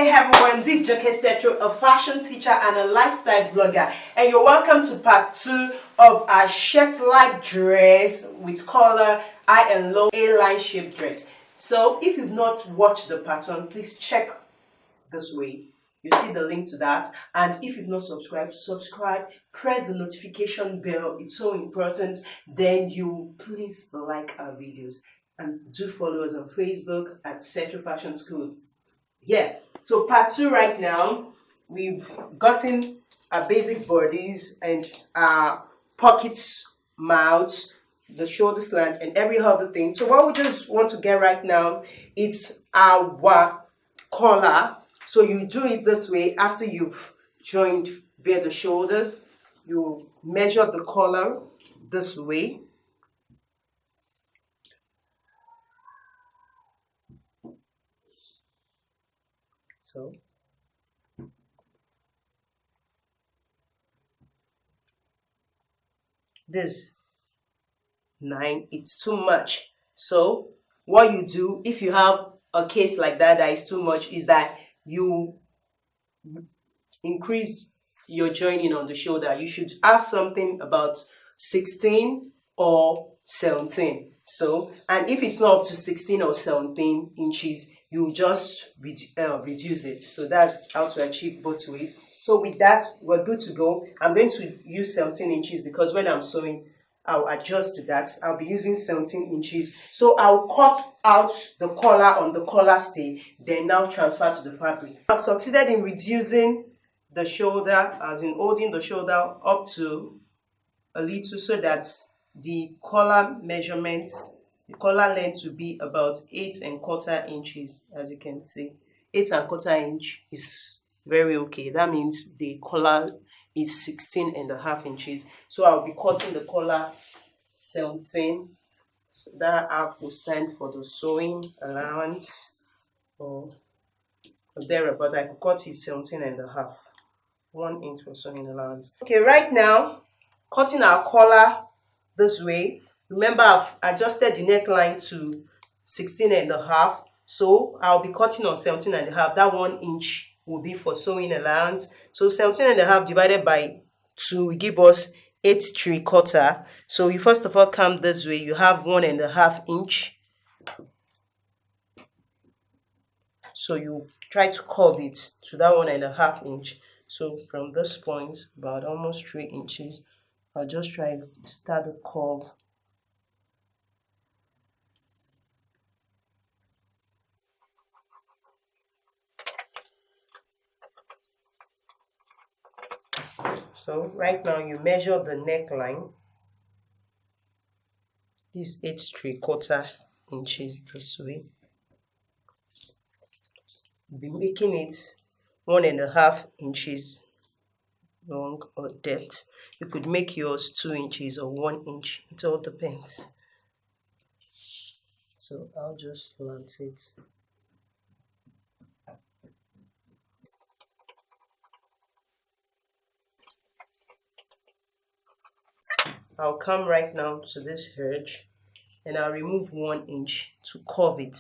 day everyone, this is Setro, a fashion teacher and a lifestyle vlogger, and you're welcome to part 2 of our shirt-like dress with collar, high and low A-line shape dress. So if you've not watched the part 1, please check this way. You see the link to that, and if you've not subscribed, subscribe, press the notification bell, it's so important. Then you please like our videos and do follow us on Facebook at Setro Fashion School. Yeah, so part 2 right now, we've gotten our basic bodies and our pockets, mouths, the shoulder slants and every other thing. So what we just want to get right now, it's our collar. So you do it this way. After you've joined via the shoulders, you measure the collar this way. So this 9, it's too much. So what you do if you have a case like that is too much is that you increase your joining on the shoulder. You should have something about 16 or 17. So, and if it's not up to 16 or 17 inches, you just reduce it. So that's how to achieve both ways. So with that, we're good to go. I'm going to use 17 inches because when I'm sewing, I'll adjust to that. I'll be using 17 inches. So I'll cut out the collar on the collar stay, then now transfer to the fabric. I've succeeded in reducing the shoulder, as in holding the shoulder up to a little, so that the collar measurement, the collar length will be about 8¼ inches. As you can see, 8¼ inch is very okay. That means the collar is 16½ inches. So I'll be cutting the collar 17. So that half will stand for the sewing allowance or thereabout. I could cut it 17½. 1 inch for sewing allowance. Okay, right now, cutting our collar this way. Remember, I've adjusted the neckline to 16½. So I'll be cutting on 17½. That 1 inch will be for sewing allowance. So 17½ divided by 2 will give us 8¾ So you first of all come this way. You have 1½ inch. So you try to curve it to that 1½ inch. So from this point, about almost 3 inches, I'll just try to start the curve. So right now you measure the neckline. This 8¾ inches this way. Be making it 1½ inches long or depth. You could make yours 2 inches or 1 inch. It all depends. So I'll just slant it. I'll come right now to this edge and I'll remove 1 inch to curve it.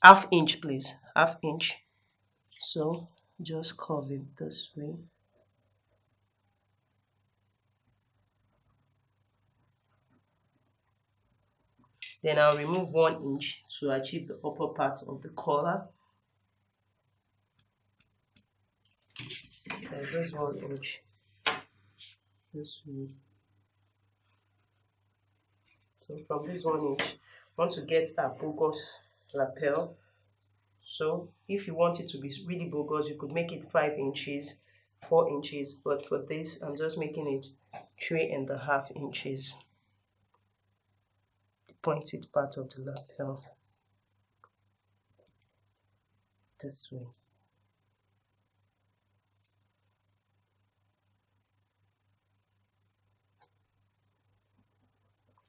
½ inch, please. ½ inch. So just curve it this way. Then I'll remove 1 inch to achieve the upper part of the collar. So this 1 inch this way. So from this 1 inch, I want to get a bogus lapel. So if you want it to be really bogus, you could make it 5 inches, 4 inches. But for this, I'm just making it 3½ inches. The pointed part of the lapel. This way.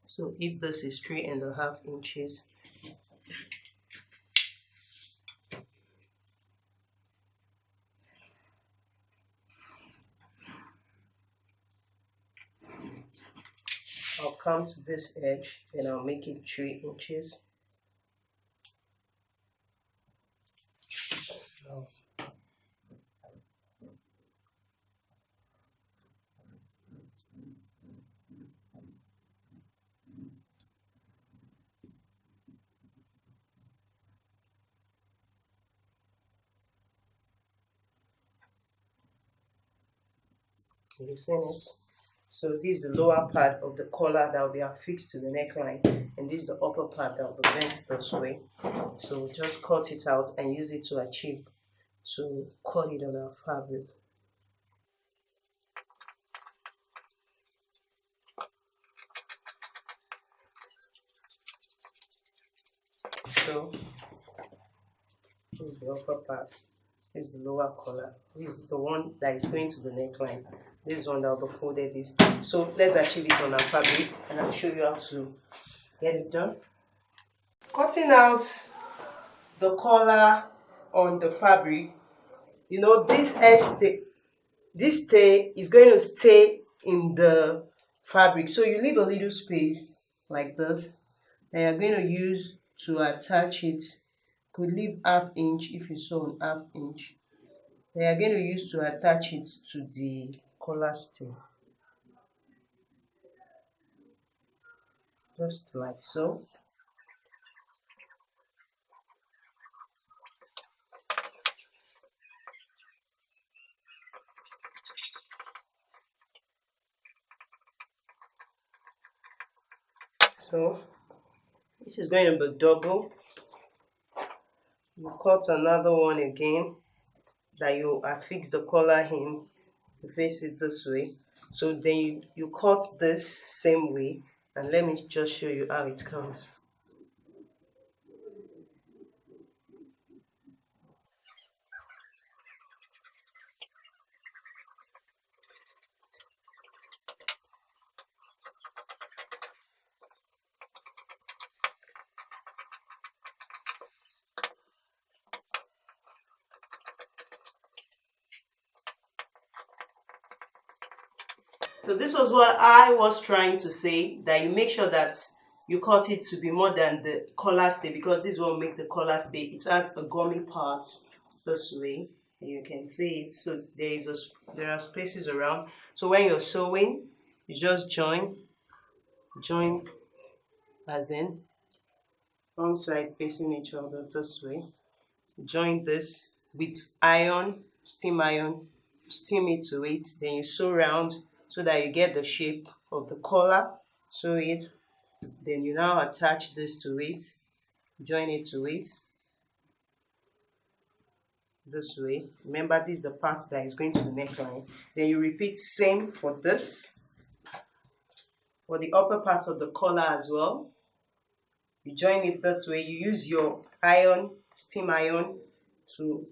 So if this is 3½ inches, I'll come to this edge and I'll make it 3 inches. So you seen it. So this is the lower part of the collar that will be affixed to the neckline, and this is the upper part that will be bent this way. So just cut it out and use it to achieve. So cut it on our fabric. So this is the upper part. This is the lower collar. This is the one that is going to the neckline. This one that will be folded is. So let's achieve it on our fabric, and I'll show you how to get it done. Cutting out the collar on the fabric, you know, this stay is going to stay in the fabric, so you leave a little space like this that you're going to use to attach it. Could leave ½ inch if you sew on ½ inch. Then you're going to use to attach it to the collar stay, just like so. So this is going to be double. You cut another one again that you affix the collar in. You face it this way. So then you cut this same way, and let me just show you how it comes. So this was what I was trying to say, that you make sure that you cut it to be more than the collar stay, because this will make the collar stay. It adds a gummy part this way, and you can see it. So there are spaces around. So when you're sewing, you just join as in one side facing each other this way. Join this with iron, steam it to it, then you sew round so that you get the shape of the collar. Sew it, then you now attach this to it, join it to it this way. Remember, this is the part that is going to the neckline. Then you repeat same for this, for the upper part of the collar as well. You join it this way. You use your iron, steam iron, to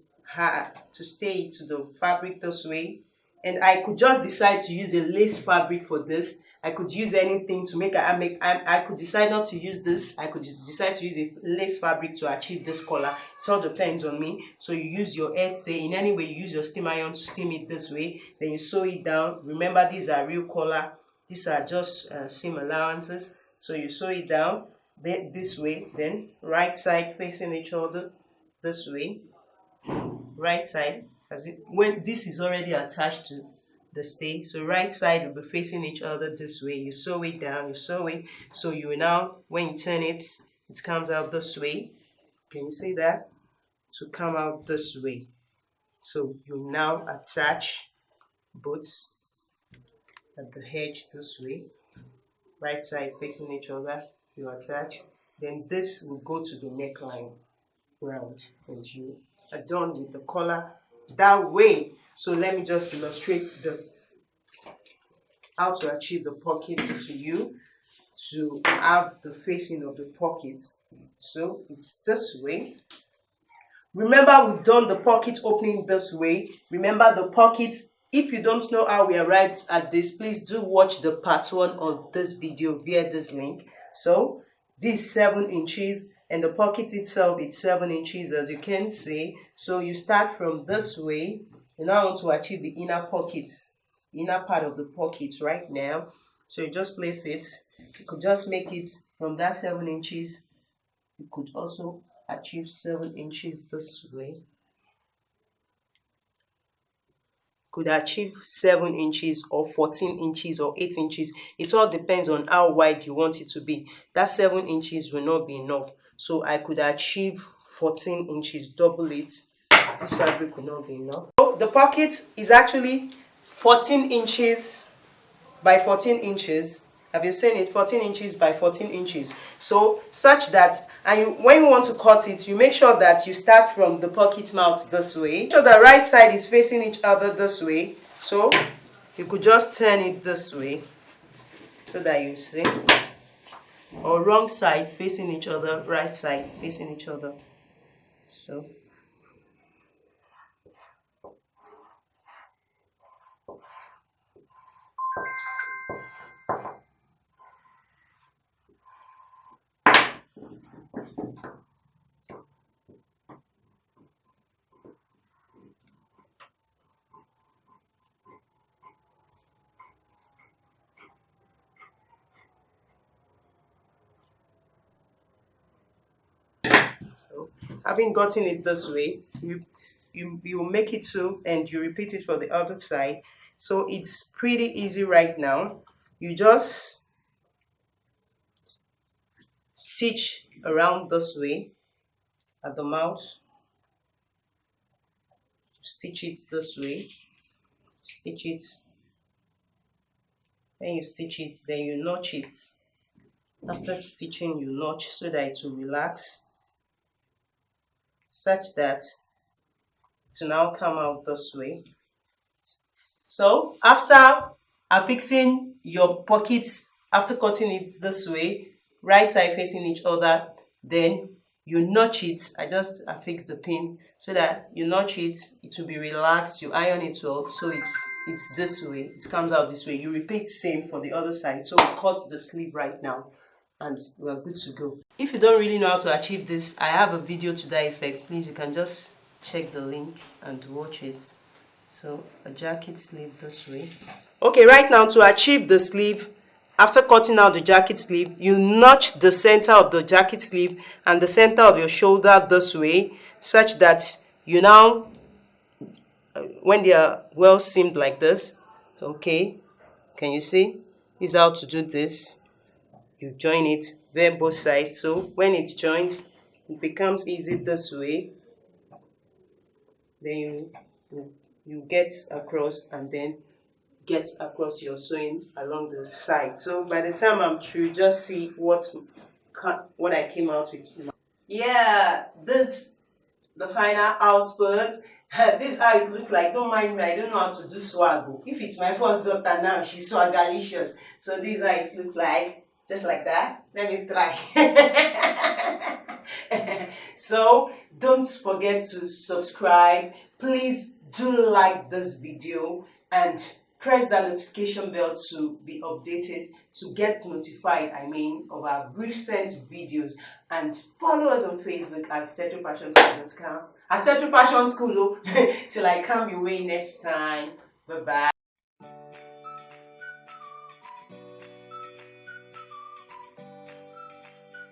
stay it to the fabric this way. And I could just decide to use a lace fabric for this. I could use anything to make I could decide not to use this. I could just decide to use a lace fabric to achieve this collar. It all depends on me. So you use your head, say in any way you use your steam iron to steam it this way. Then you sew it down. Remember, these are real collar. These are just seam allowances. So you sew it down this way. Then right side facing each other this way. Right side, when this is already attached to the stay, so right side will be facing each other this way. You sew it down, you sew it, so you will now, when you turn it, it comes out this way. Can you see that? To come out this way. So you now attach both at the edge this way, right side facing each other, you attach. Then this will go to the neckline round, and you are done with the collar that way. So let me just illustrate how to achieve the pockets to you, to have the facing of the pockets. So it's this way. Remember, we've done the pocket opening this way. Remember the pockets. If you don't know how we arrived at this, please do watch the part 1 of this video via this link. So this 7 inches, and the pocket itself is 7 inches, as you can see. So you start from this way. You now want to achieve the inner pocket, inner part of the pocket right now. So you just place it. You could just make it from that 7 inches. You could also achieve 7 inches this way. could achieve 7 inches or 14 inches or 8 inches. It all depends on how wide you want it to be. That 7 inches will not be enough. So I could achieve 14 inches, double it. This fabric will not be enough. So the pocket is actually 14 inches by 14 inches. Have you seen it? 14 inches by 14 inches. So such that, and when you want to cut it, you make sure that you start from the pocket mouth this way. Make sure the right side is facing each other this way. So you could just turn it this way so that you see. Or wrong side facing each other, right side facing each other. So having gotten it this way, you make it so, and you repeat it for the other side. So it's pretty easy right now. You just stitch around this way at the mouth, stitch it this way, stitch it, then you stitch it, then you notch it. After stitching, you notch so that it will relax, such that it will now come out this way. So after affixing your pockets, after cutting it this way, right side facing each other, then you notch it. I just affix the pin so that you notch it, it will be relaxed, you iron it well, so it's this way, it comes out this way. You repeat same for the other side. So we cut the sleeve right now and we're good to go. If you don't really know how to achieve this, I have a video to that effect. Please, you can just check the link and watch it. So a jacket sleeve this way. Okay, right now to achieve the sleeve, after cutting out the jacket sleeve, you notch the center of the jacket sleeve and the center of your shoulder this way, such that you now, when they are well seamed like this, okay, can you see? This is how to do this. You join it there both sides. So when it's joined, it becomes easy this way. Then you get across and then get across your sewing along the side. So by the time I'm through, just see what I came out with. Yeah, this the final output. This is how it looks like. Don't mind me, I don't know how to do swag. If it's my first daughter now, she's swagalicious. So this is how it looks like. Just like that. Let me try. So don't forget to subscribe. Please do like this video and press that notification bell to be updated, to get notified, of our recent videos. And follow us on Facebook at setrofashionschool.com. At Setro Fashion School, till I come your way next time. Bye-bye.